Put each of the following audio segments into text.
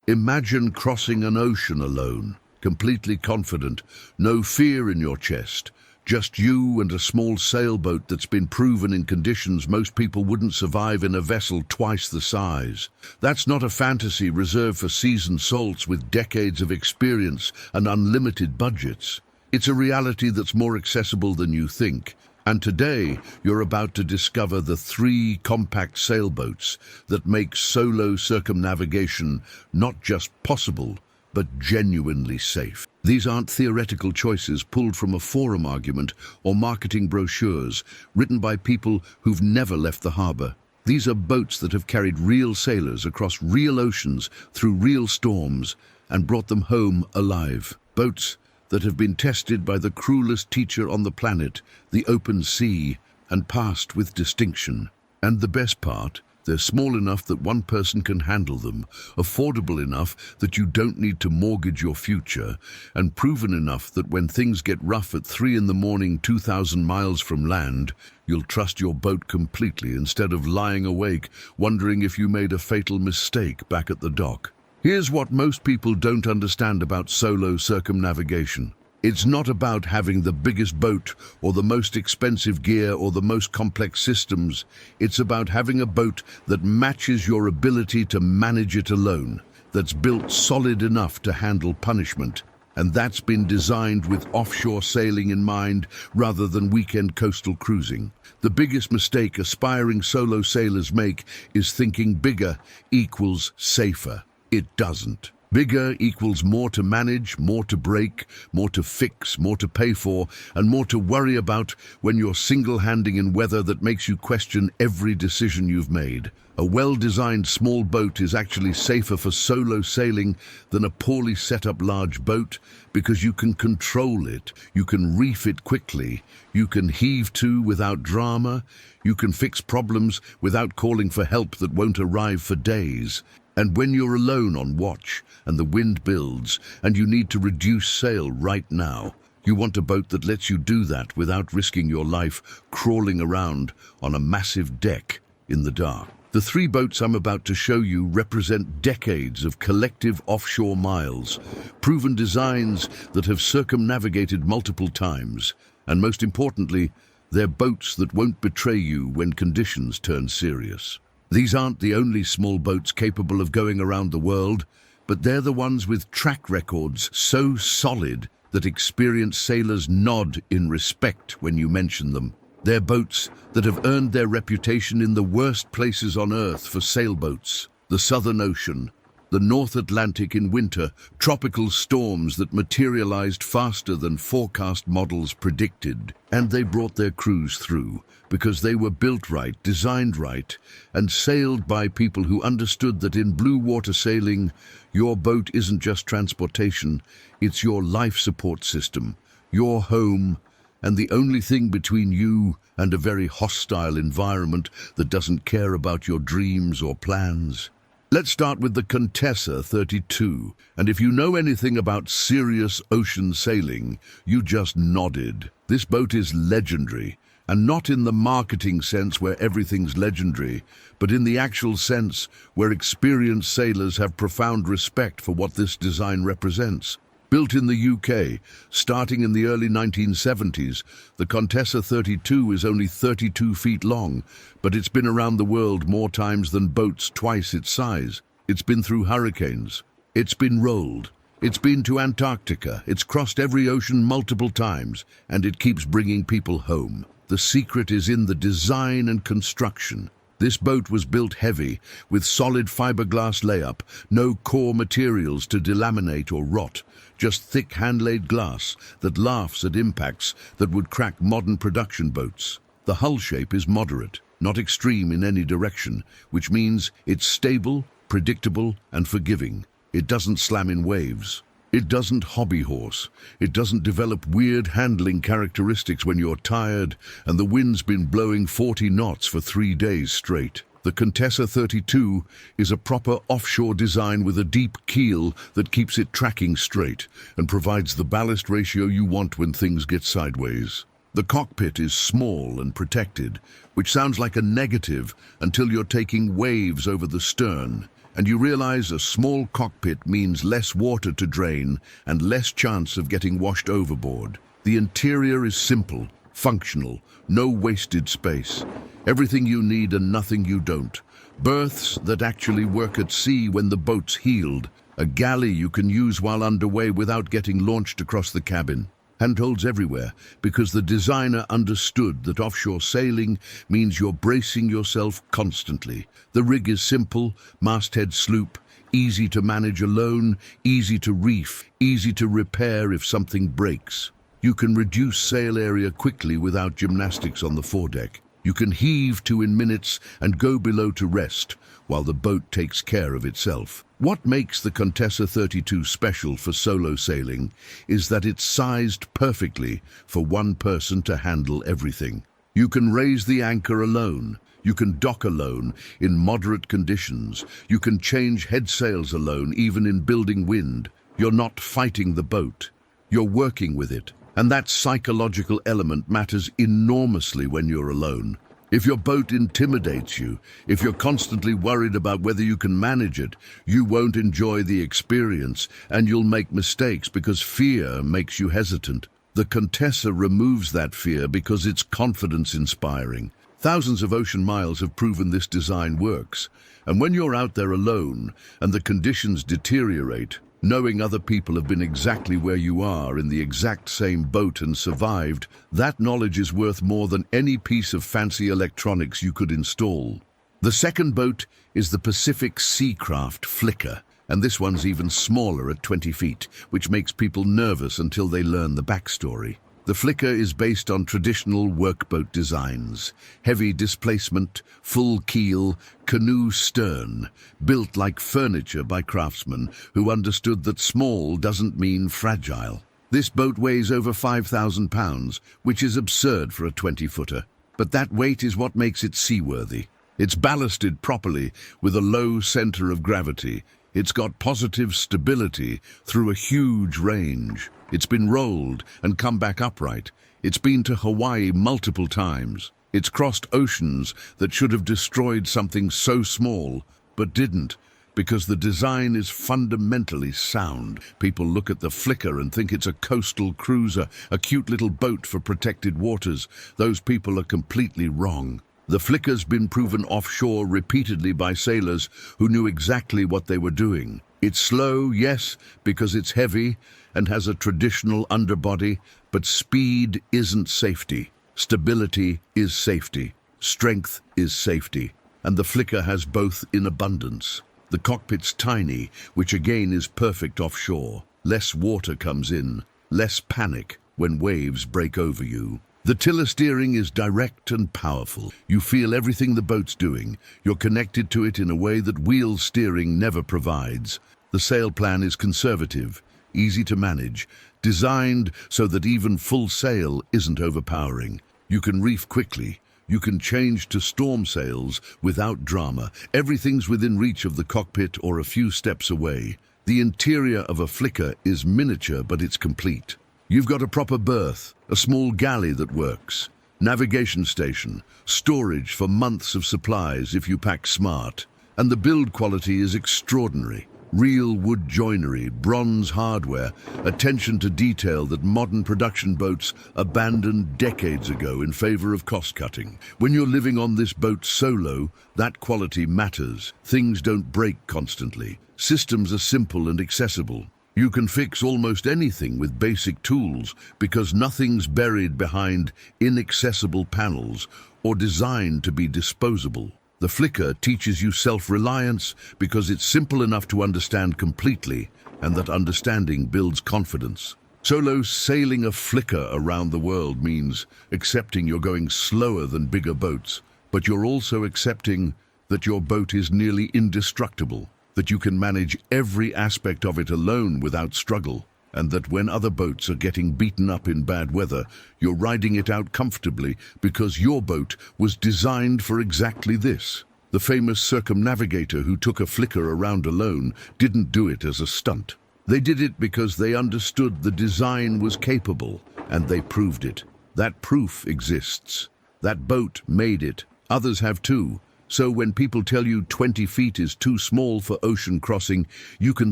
Imagine crossing an ocean alone, completely confident, no fear in your chest, just you and a small sailboat that's been proven in conditions most people wouldn't survive in a vessel twice the size. That's not a fantasy reserved for seasoned salts with decades of experience and unlimited budgets. It's a reality that's more accessible than you think. And today, you're about to discover the 3 compact sailboats that make solo circumnavigation not just possible, but genuinely safe. These aren't theoretical choices pulled from a forum argument or marketing brochures written by people who've never left the harbor. These are boats that have carried real sailors across real oceans through real storms and brought them home alive. Boats that have been tested by the cruelest teacher on the planet, the open sea, and passed with distinction. And the best part, they're small enough that one person can handle them, affordable enough that you don't need to mortgage your future, and proven enough that when things get rough at 3 in the morning 2,000 miles from land, you'll trust your boat completely instead of lying awake wondering if you made a fatal mistake back at the dock. Here's what most people don't understand about solo circumnavigation. It's not about having the biggest boat or the most expensive gear or the most complex systems. It's about having a boat that matches your ability to manage it alone, that's built solid enough to handle punishment, and that's been designed with offshore sailing in mind rather than weekend coastal cruising. The biggest mistake aspiring solo sailors make is thinking bigger equals safer. It doesn't. Bigger equals more to manage, more to break, more to fix, more to pay for, and more to worry about when you're single-handing in weather that makes you question every decision you've made. A well-designed small boat is actually safer for solo sailing than a poorly set-up large boat because you can control it, you can reef it quickly, you can heave to without drama, you can fix problems without calling for help that won't arrive for days. And when you're alone on watch and the wind builds and you need to reduce sail right now, you want a boat that lets you do that without risking your life crawling around on a massive deck in the dark. The 3 boats I'm about to show you represent decades of collective offshore miles, proven designs that have circumnavigated multiple times, and most importantly, they're boats that won't betray you when conditions turn serious. These aren't the only small boats capable of going around the world, but they're the ones with track records so solid that experienced sailors nod in respect when you mention them. They're boats that have earned their reputation in the worst places on Earth for sailboats: the Southern Ocean, the North Atlantic in winter, tropical storms that materialized faster than forecast models predicted. And they brought their crews through because they were built right, designed right, and sailed by people who understood that in blue water sailing, your boat isn't just transportation, it's your life support system, your home, and the only thing between you and a very hostile environment that doesn't care about your dreams or plans. Let's start with the Contessa 32, and if you know anything about serious ocean sailing, you just nodded. This boat is legendary, and not in the marketing sense where everything's legendary, but in the actual sense where experienced sailors have profound respect for what this design represents. Built in the UK, starting in the early 1970s, the Contessa 32 is only 32 feet long, but it's been around the world more times than boats twice its size. It's been through hurricanes. It's been rolled. It's been to Antarctica. It's crossed every ocean multiple times, and it keeps bringing people home. The secret is in the design and construction. This boat was built heavy, with solid fiberglass layup, no core materials to delaminate or rot, just thick hand-laid glass that laughs at impacts that would crack modern production boats. The hull shape is moderate, not extreme in any direction, which means it's stable, predictable, and forgiving. It doesn't slam in waves. It doesn't hobby horse. It doesn't develop weird handling characteristics when you're tired and the wind's been blowing 40 knots for 3 days straight. The Contessa 32 is a proper offshore design with a deep keel that keeps it tracking straight and provides the ballast ratio you want when things get sideways. The cockpit is small and protected, which sounds like a negative until you're taking waves over the stern. and you realize a small cockpit means less water to drain and less chance of getting washed overboard. The interior is simple, functional, no wasted space. Everything you need and nothing you don't. Berths that actually work at sea when the boat's heeled. A galley you can use while underway without getting launched across the cabin. Handholds everywhere, because the designer understood that offshore sailing means you're bracing yourself constantly. The rig is simple, masthead sloop, easy to manage alone, easy to reef, easy to repair if something breaks. You can reduce sail area quickly without gymnastics on the foredeck. You can heave to in minutes and go below to rest, while the boat takes care of itself. What makes the Contessa 32 special for solo sailing is that it's sized perfectly for one person to handle everything. You can raise the anchor alone. You can dock alone in moderate conditions. You can change head sails alone, even in building wind. You're not fighting the boat. You're working with it. And that psychological element matters enormously when you're alone. If your boat intimidates you, if you're constantly worried about whether you can manage it, you won't enjoy the experience and you'll make mistakes because fear makes you hesitant. The Contessa removes that fear because it's confidence-inspiring. Thousands of ocean miles have proven this design works. And when you're out there alone and the conditions deteriorate, knowing other people have been exactly where you are in the exact same boat and survived, that knowledge is worth more than any piece of fancy electronics you could install. The second boat is the Pacific Seacraft Flicker, and this one's even smaller at 20 feet, which makes people nervous until they learn the backstory. The Flicker is based on traditional workboat designs. Heavy displacement, full keel, canoe stern, built like furniture by craftsmen who understood that small doesn't mean fragile. This boat weighs over 5,000 pounds, which is absurd for a 20-footer. But that weight is what makes it seaworthy. It's ballasted properly with a low center of gravity. It's got positive stability through a huge range. It's been rolled and come back upright. It's been to Hawaii multiple times. It's crossed oceans that should have destroyed something so small, but didn't, because the design is fundamentally sound. People look at the Flicker and think it's a coastal cruiser, a cute little boat for protected waters. Those people are completely wrong. The Flicker's been proven offshore repeatedly by sailors who knew exactly what they were doing. It's slow, yes, because it's heavy and has a traditional underbody, but speed isn't safety. Stability is safety. Strength is safety. And the Flicker has both in abundance. The cockpit's tiny, which again is perfect offshore. Less water comes in, less panic when waves break over you. The tiller steering is direct and powerful. You feel everything the boat's doing. You're connected to it in a way that wheel steering never provides. The sail plan is conservative, easy to manage, designed so that even full sail isn't overpowering. You can reef quickly. You can change to storm sails without drama. Everything's within reach of the cockpit or a few steps away. The interior of a Flicker is miniature, but it's complete. You've got a proper berth, a small galley that works, navigation station, storage for months of supplies if you pack smart. And the build quality is extraordinary. Real wood joinery, bronze hardware, attention to detail that modern production boats abandoned decades ago in favor of cost-cutting. When you're living on this boat solo, that quality matters. Things don't break constantly. Systems are simple and accessible. You can fix almost anything with basic tools because nothing's buried behind inaccessible panels or designed to be disposable. The Flicker teaches you self-reliance because it's simple enough to understand completely, and that understanding builds confidence. Solo sailing a Flicker around the world means accepting you're going slower than bigger boats, but you're also accepting that your boat is nearly indestructible, that you can manage every aspect of it alone without struggle, and that when other boats are getting beaten up in bad weather, you're riding it out comfortably because your boat was designed for exactly this. The famous circumnavigator who took a Flicker around alone didn't do it as a stunt. They did it because they understood the design was capable, and they proved it. That proof exists. That boat made it. Others have too. So when people tell you 20 feet is too small for ocean crossing, you can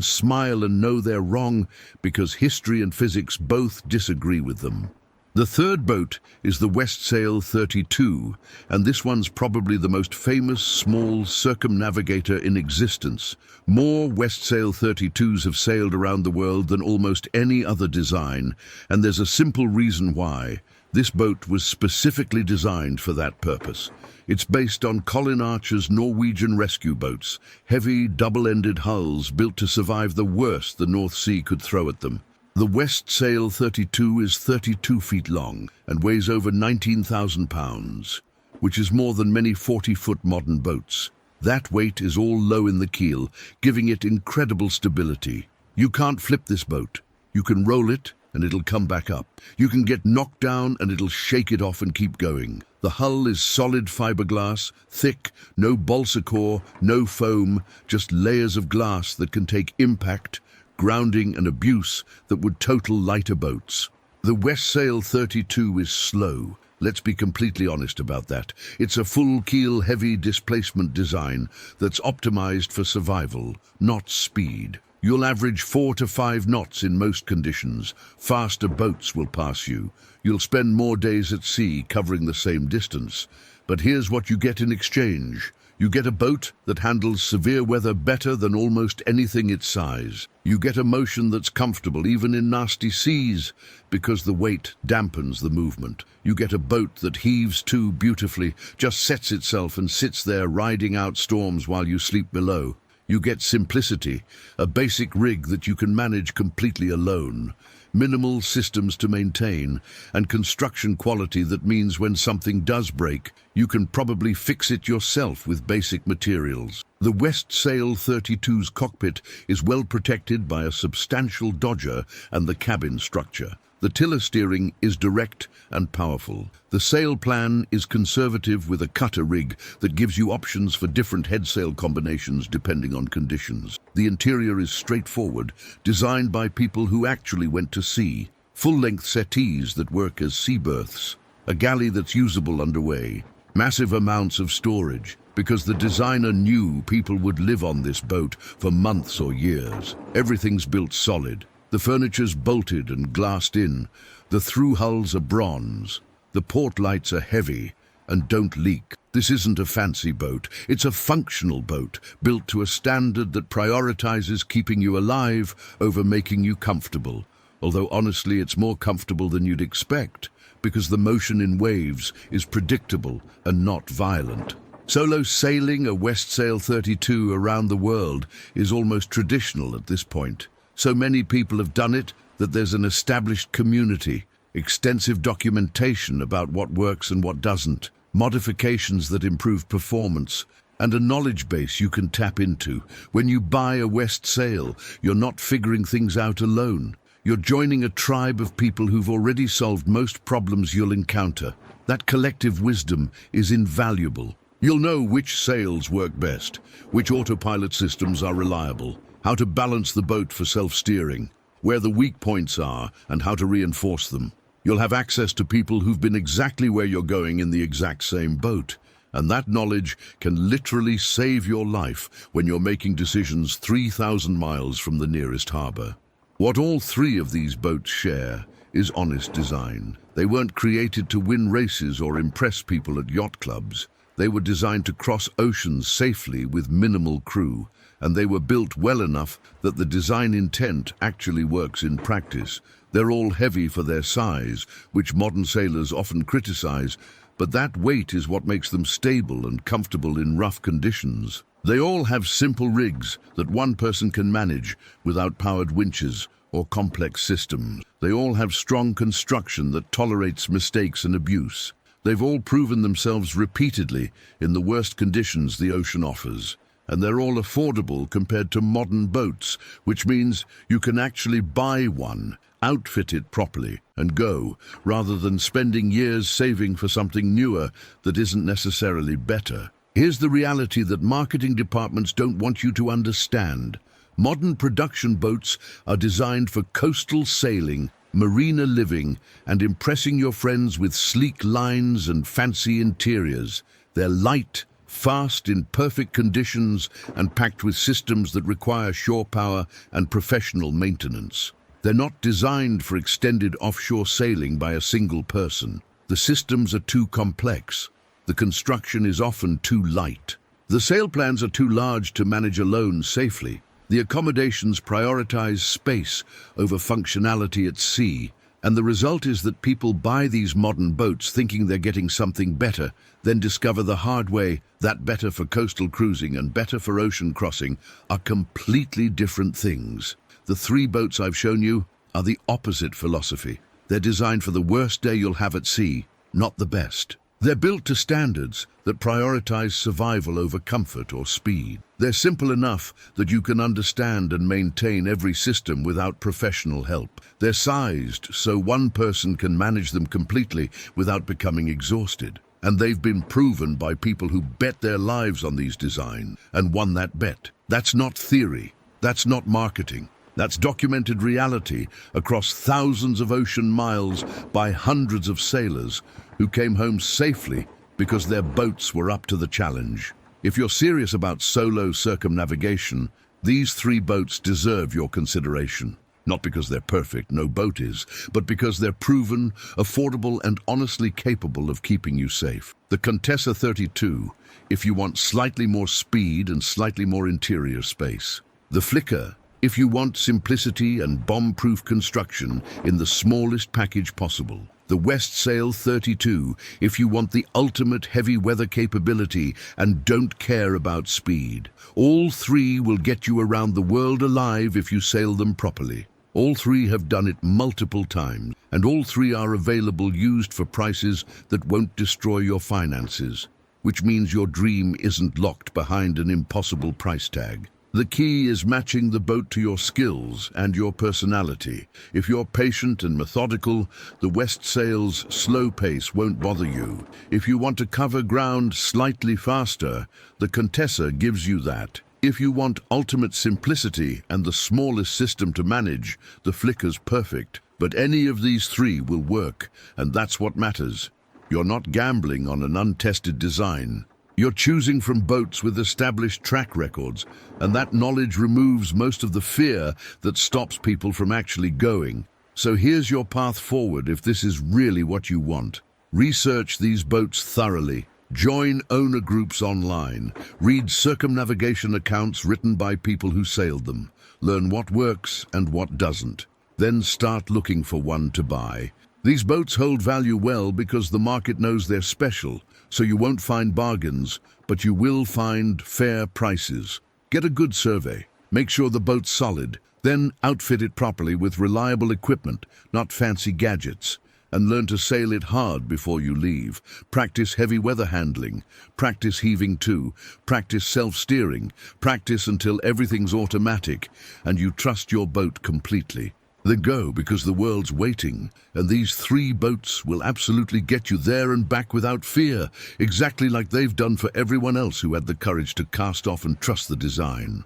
smile and know they're wrong, because history and physics both disagree with them. The third boat is the Westsail 32, and this one's probably the most famous small circumnavigator in existence. More Westsail 32s have sailed around the world than almost any other design, and there's a simple reason why. This boat was specifically designed for that purpose. It's based on Colin Archer's Norwegian rescue boats, heavy double-ended hulls built to survive the worst the North Sea could throw at them. The Westsail 32 is 32 feet long and weighs over 19,000 pounds, which is more than many 40-foot modern boats. That weight is all low in the keel, giving it incredible stability. You can't flip this boat. You can roll it and it'll come back up. You can get knocked down and it'll shake it off and keep going. The hull is solid fiberglass, thick, no balsa core, no foam, just layers of glass that can take impact, grounding and abuse that would total lighter boats. The Westsail 32 is slow. Let's be completely honest about that. It's a full-keel, heavy displacement design that's optimized for survival, not speed. You'll average 4 to 5 knots in most conditions. Faster boats will pass you. You'll spend more days at sea covering the same distance. But here's what you get in exchange. You get a boat that handles severe weather better than almost anything its size. You get a motion that's comfortable even in nasty seas because the weight dampens the movement. You get a boat that heaves to beautifully, just sets itself and sits there riding out storms while you sleep below. You get simplicity, a basic rig that you can manage completely alone. Minimal systems to maintain, and construction quality that means when something does break, you can probably fix it yourself with basic materials. The Westsail 32's cockpit is well protected by a substantial dodger and the cabin structure. The tiller steering is direct and powerful. The sail plan is conservative with a cutter rig that gives you options for different headsail combinations depending on conditions. The interior is straightforward, designed by people who actually went to sea. Full-length settees that work as sea berths. A galley that's usable underway. Massive amounts of storage, because the designer knew people would live on this boat for months or years. Everything's built solid. The furniture's bolted and glassed in. The through hulls are bronze. The port lights are heavy and don't leak. This isn't a fancy boat. It's a functional boat, built to a standard that prioritizes keeping you alive over making you comfortable. Although honestly, it's more comfortable than you'd expect, because the motion in waves is predictable and not violent. Solo sailing a Westsail 32 around the world is almost traditional at this point. So many people have done it that there's an established community, extensive documentation about what works and what doesn't, modifications that improve performance, and a knowledge base you can tap into. When you buy a Westsail, you're not figuring things out alone. You're joining a tribe of people who've already solved most problems you'll encounter. That collective wisdom is invaluable. You'll know which sails work best, which autopilot systems are reliable, how to balance the boat for self-steering, where the weak points are, and how to reinforce them. You'll have access to people who've been exactly where you're going in the exact same boat, and that knowledge can literally save your life when you're making decisions 3,000 miles from the nearest harbor. What all three of these boats share is honest design. They weren't created to win races or impress people at yacht clubs. They were designed to cross oceans safely with minimal crew, and they were built well enough that the design intent actually works in practice. They're all heavy for their size, which modern sailors often criticize, but that weight is what makes them stable and comfortable in rough conditions. They all have simple rigs that one person can manage without powered winches or complex systems. They all have strong construction that tolerates mistakes and abuse. They've all proven themselves repeatedly in the worst conditions the ocean offers. And they're all affordable compared to modern boats, which means you can actually buy one, outfit it properly, and go, rather than spending years saving for something newer that isn't necessarily better. Here's the reality that marketing departments don't want you to understand. Modern production boats are designed for coastal sailing, marina living, and impressing your friends with sleek lines and fancy interiors. They're light, fast in perfect conditions and packed with systems that require shore power and professional maintenance. They're not designed for extended offshore sailing by a single person. The systems are too complex. The construction is often too light. The sail plans are too large to manage alone safely. The accommodations prioritize space over functionality at sea, and the result is that people buy these modern boats thinking they're getting something better, then discover the hard way that better for coastal cruising and better for ocean crossing are completely different things. The 3 boats I've shown you are the opposite philosophy. They're designed for the worst day you'll have at sea, not the best. They're built to standards that prioritize survival over comfort or speed. They're simple enough that you can understand and maintain every system without professional help. They're sized so one person can manage them completely without becoming exhausted. And they've been proven by people who bet their lives on these designs and won that bet. That's not theory. That's not marketing. That's documented reality across thousands of ocean miles by hundreds of sailors who came home safely because their boats were up to the challenge. If you're serious about solo circumnavigation, these 3 boats deserve your consideration. Not because they're perfect, no boat is, but because they're proven, affordable, and honestly capable of keeping you safe. The Contessa 32, if you want slightly more speed and slightly more interior space. The Flicker, if you want simplicity and bomb-proof construction in the smallest package possible. The Westsail 32, if you want the ultimate heavy weather capability and don't care about speed. All 3 will get you around the world alive if you sail them properly. All 3 have done it multiple times, and all 3 are available used for prices that won't destroy your finances, which means your dream isn't locked behind an impossible price tag. The key is matching the boat to your skills and your personality. If you're patient and methodical, the Westsail's slow pace won't bother you. If you want to cover ground slightly faster, the Contessa gives you that. If you want ultimate simplicity and the smallest system to manage, the Flicker's perfect. But any of these 3 will work, and that's what matters. You're not gambling on an untested design. You're choosing from boats with established track records, and that knowledge removes most of the fear that stops people from actually going. So here's your path forward if this is really what you want. Research these boats thoroughly. Join owner groups online. Read circumnavigation accounts written by people who sailed them. Learn what works and what doesn't. Then start looking for one to buy. These boats hold value well because the market knows they're special, so you won't find bargains, but you will find fair prices. Get a good survey. Make sure the boat's solid. Then outfit it properly with reliable equipment, not fancy gadgets. And learn to sail it hard before you leave. Practice heavy weather handling. Practice heaving to. Practice self-steering. Practice until everything's automatic and you trust your boat completely. Then go, because the world's waiting, and these 3 boats will absolutely get you there and back without fear, exactly like they've done for everyone else who had the courage to cast off and trust the design.